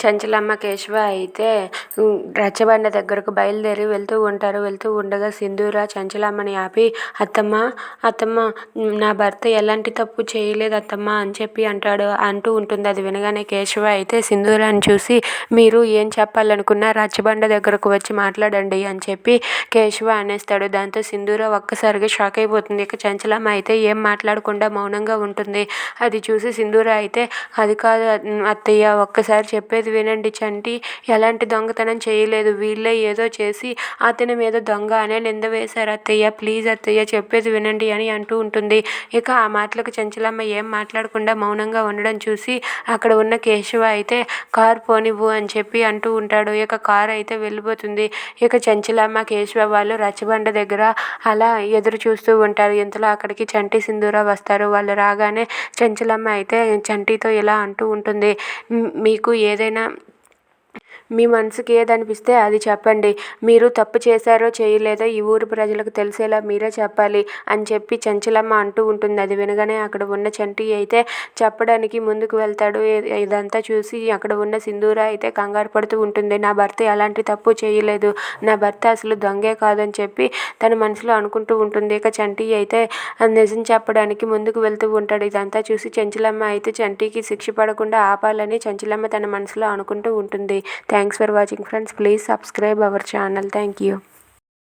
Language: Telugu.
చంచలమ్మ, కేశవ అయితే రచ్చబండ దగ్గరకు బయలుదేరి వెళ్తూ ఉంటారు. వెళ్తూ ఉండగా సింధూర చంచలమ్మని ఆపి, అత్తమ్మ అత్తమ్మ నా భర్త ఎలాంటి తప్పు చేయలేదు అత్తమ్మ అని చెప్పి అంటూ ఉంటుంది. అది వినగానే కేశవ అయితే సింధూరాన్ని చూసి, మీరు ఏం చెప్పాలనుకున్నా రచ్చబండ దగ్గరకు వచ్చి మాట్లాడండి అని చెప్పి కేశవ అనేస్తాడు. దాంతో సింధూర ఒక్కసారిగా షాక్ అయిపోతుంది. ఇక చంచలమ్మ అయితే ఏం మాట్లాడకుండా మౌనంగా ఉంటుంది. అది చూసి సింధూర అయితే, అది కాదు అత్తయ్య, ఒక్కసారి చెప్పేది వినండి. చంటి ఎలాంటి దొంగతనం చేయలేదు. వీళ్ళే ఏదో చేసి అతని మీద దొంగ అనే నింద వేశారు అత్తయ్య. ప్లీజ్ అత్తయ్య, చెప్పేది వినండి అని అంటూ ఉంటుంది. ఇక ఆ మాటలకు చంచలమ్మ ఏం మాట్లాడకుండా మౌనంగా ఉండడం చూసి అక్కడ ఉన్న కేశవ అయితే కారు పోనివ్వు అని చెప్పి అంటూ ఉంటాడు. ఇక కారు అయితే వెళ్ళిపోతుంది. ఇక చంచలమ్మ, కేశవ వాళ్ళు రచ్చబండ దగ్గర అలా ఎదురు చూస్తూ ఉంటారు. ఇంతలో అక్కడికి చంటి, సింధూర వస్తారు. వాళ్ళు రాగానే చంచలమ్మ అయితే చంటితో ఇలా అంటూ ఉంటుంది, మీకు ఏదైనా మీ మనసుకి ఏదనిపిస్తే అది చెప్పండి. మీరు తప్పు చేశారో చేయలేదో ఈ ఊరు ప్రజలకు తెలిసేలా మీరే చెప్పాలి అని చెప్పి చంచలమ్మ అంటూ ఉంటుంది. అది వినగానే అక్కడ ఉన్న చంటి అయితే చెప్పడానికి ముందుకు వెళ్తాడు. ఇదంతా చూసి అక్కడ ఉన్న సింధూర అయితే కంగారు పడుతూ ఉంటుంది. నా భర్త ఎలాంటి తప్పు చేయలేదు, నా భర్త అసలు దొంగే కాదని చెప్పి తన మనసులో అనుకుంటూ ఉంటుంది. ఇక చంటి అయితే నిజం చెప్పడానికి ముందుకు వెళ్తూ ఉంటాడు. ఇదంతా చూసి చంచలమ్మ అయితే చంటికి శిక్ష పడకుండా ఆపాలని చంచలమ్మ తన మనసులో అనుకుంటూ ఉంటుంది. Thanks for watching friends. Please subscribe our channel. Thank you.